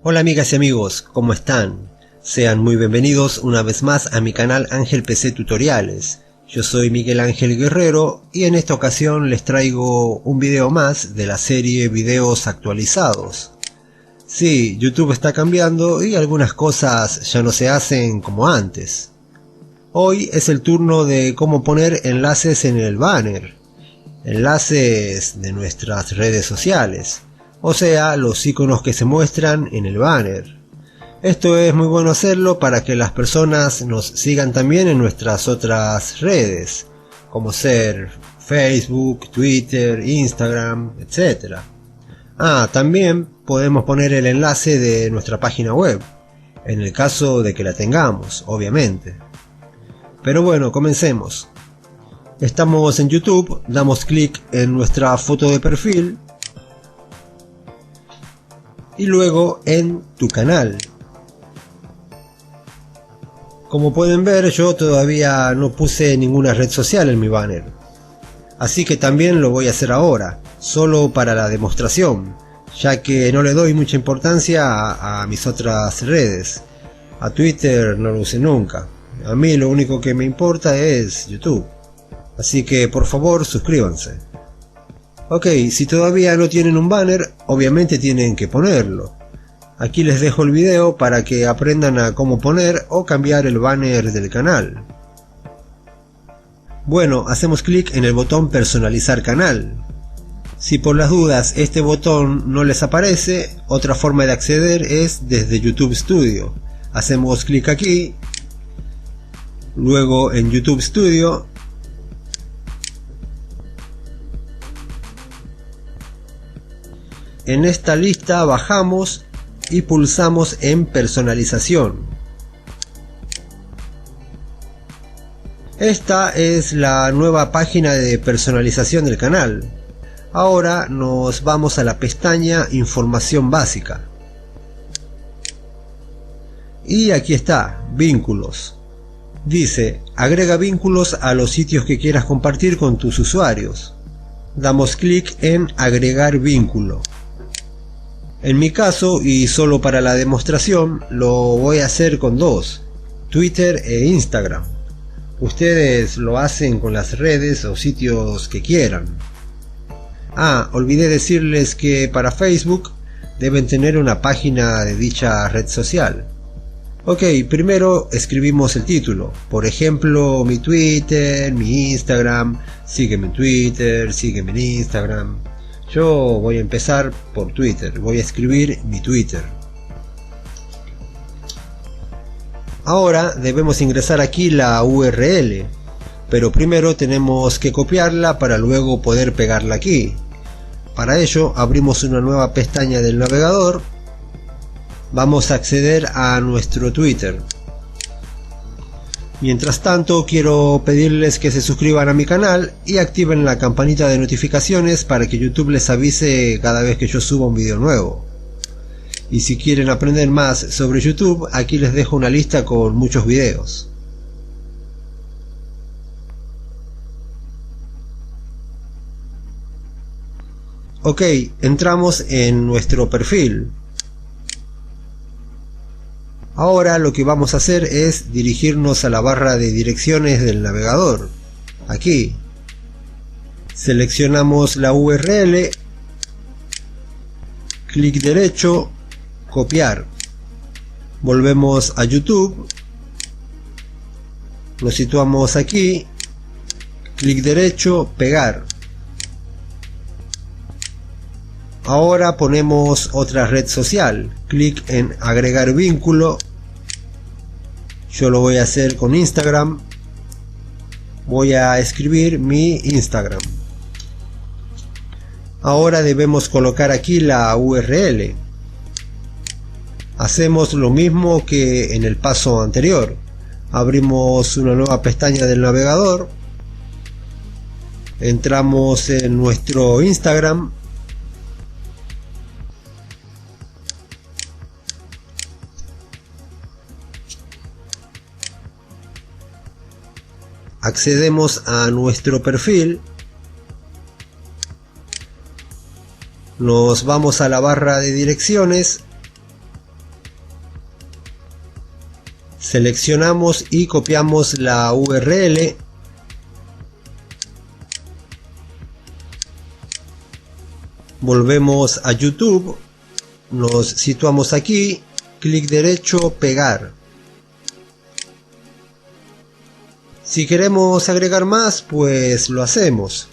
Hola amigas y amigos, ¿cómo están? Sean muy bienvenidos una vez más a mi canal Ángel PC Tutoriales. Yo soy Miguel Ángel Guerrero y en esta ocasión les traigo un video más de la serie Videos Actualizados. Sí, YouTube está cambiando y algunas cosas ya no se hacen como antes. Hoy es el turno de cómo poner enlaces en el banner. Enlaces de nuestras redes sociales. O sea, los iconos que se muestran en el banner. Esto es muy bueno hacerlo para que las personas nos sigan también en nuestras otras redes, como ser Facebook, Twitter, Instagram, etc. También podemos poner el enlace de nuestra página web, en el caso de que la tengamos, obviamente. Pero bueno, comencemos. Estamos en YouTube, damos clic en nuestra foto de perfil y luego en tu canal. Como pueden ver, yo todavía no puse ninguna red social en mi banner, así que también lo voy a hacer ahora, solo para la demostración, ya que no le doy mucha importancia a mis otras redes. A Twitter no lo usé nunca, a mí lo único que me importa es YouTube, así que por favor suscríbanse. Ok, si todavía no tienen un banner, obviamente tienen que ponerlo. Aquí les dejo el video para que aprendan a cómo poner o cambiar el banner del canal. Bueno, hacemos clic en el botón personalizar canal. Si por las dudas este botón no les aparece, otra forma de acceder es desde YouTube Studio. Hacemos clic aquí, luego en YouTube Studio. En esta lista bajamos y pulsamos en personalización. Esta es la nueva página de personalización del canal. Ahora nos vamos a la pestaña Información básica. Y aquí está, vínculos. Dice, agrega vínculos a los sitios que quieras compartir con tus usuarios. Damos clic en agregar vínculo. En mi caso, y solo para la demostración, lo voy a hacer con dos, Twitter e Instagram. Ustedes lo hacen con las redes o sitios que quieran. Olvidé decirles que para Facebook deben tener una página de dicha red social. Ok, primero escribimos el título, por ejemplo mi Twitter, mi Instagram, sígueme en Twitter, sígueme en Instagram. Yo voy a empezar por Twitter, voy a escribir mi Twitter. Ahora debemos ingresar aquí la URL, pero primero tenemos que copiarla para luego poder pegarla aquí. Para ello abrimos una nueva pestaña del navegador, vamos a acceder a nuestro Twitter. Mientras tanto, quiero pedirles que se suscriban a mi canal y activen la campanita de notificaciones para que YouTube les avise cada vez que yo suba un video nuevo. Y si quieren aprender más sobre YouTube, aquí les dejo una lista con muchos videos. Ok, entramos en nuestro perfil. Ahora lo que vamos a hacer es dirigirnos a la barra de direcciones del navegador. Aquí. Seleccionamos la URL, clic derecho, copiar. Volvemos a YouTube, lo situamos aquí, clic derecho, pegar. Ahora ponemos otra red social, clic en agregar vínculo. Yo lo voy a hacer con Instagram. Voy a escribir mi Instagram. Ahora debemos colocar aquí la URL. Hacemos lo mismo que en el paso anterior. Abrimos una nueva pestaña del navegador. Entramos en nuestro Instagram. Accedemos a nuestro perfil, nos vamos a la barra de direcciones Seleccionamos y copiamos la URL. Volvemos a YouTube, nos situamos aquí, clic derecho, pegar. Si queremos agregar más, pues lo hacemos.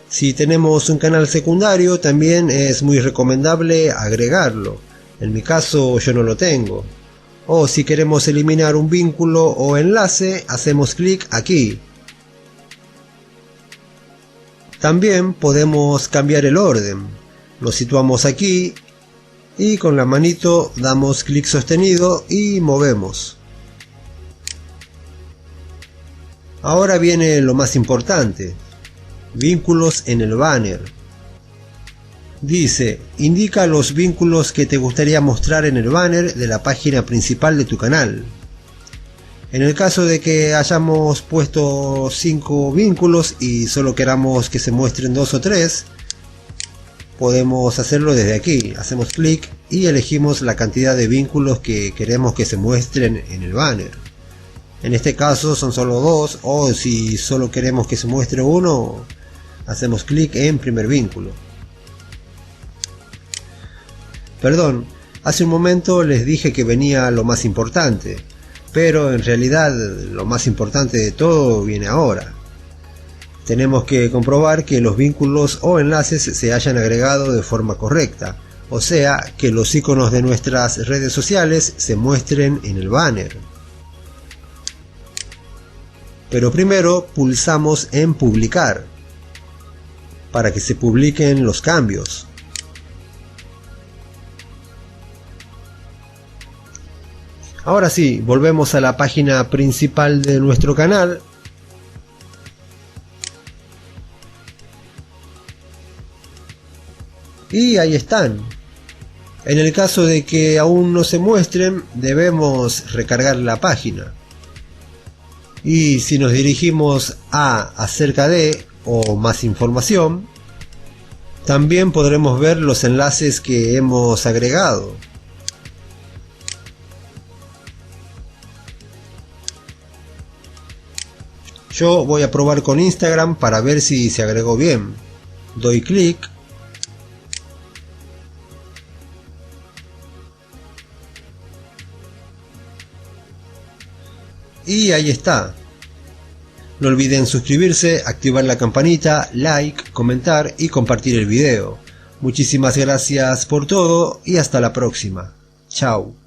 Si tenemos un canal secundario, también es muy recomendable agregarlo. En mi caso yo no lo tengo. O si queremos eliminar un vínculo o enlace, hacemos clic aquí. También podemos cambiar el orden. Nos situamos aquí y con la manito damos clic sostenido y movemos. Ahora viene lo más importante. Vínculos en el banner. Dice, indica los vínculos que te gustaría mostrar en el banner de la página principal de tu canal. En el caso de que hayamos puesto 5 vínculos y solo queramos que se muestren 2 o 3, podemos hacerlo desde aquí. Hacemos clic y elegimos la cantidad de vínculos que queremos que se muestren en el banner. En este caso son solo 2, o si solo queremos que se muestre uno, hacemos clic en primer vínculo. Perdón, hace un momento les dije que venía lo más importante, pero en realidad lo más importante de todo viene ahora. Tenemos que comprobar que los vínculos o enlaces se hayan agregado de forma correcta, o sea, que los iconos de nuestras redes sociales se muestren en el banner. Pero primero pulsamos en publicar, para que se publiquen los cambios. Ahora sí, volvemos a la página principal de nuestro canal. Y ahí están. En el caso de que aún no se muestren, debemos recargar la página. Y si nos dirigimos a acerca de o más información, también podremos ver los enlaces que hemos agregado. Yo voy a probar con Instagram para ver si se agregó bien. Doy clic. Y ahí está. No olviden suscribirse, activar la campanita, like, comentar y compartir el video. Muchísimas gracias por todo y hasta la próxima. Chao.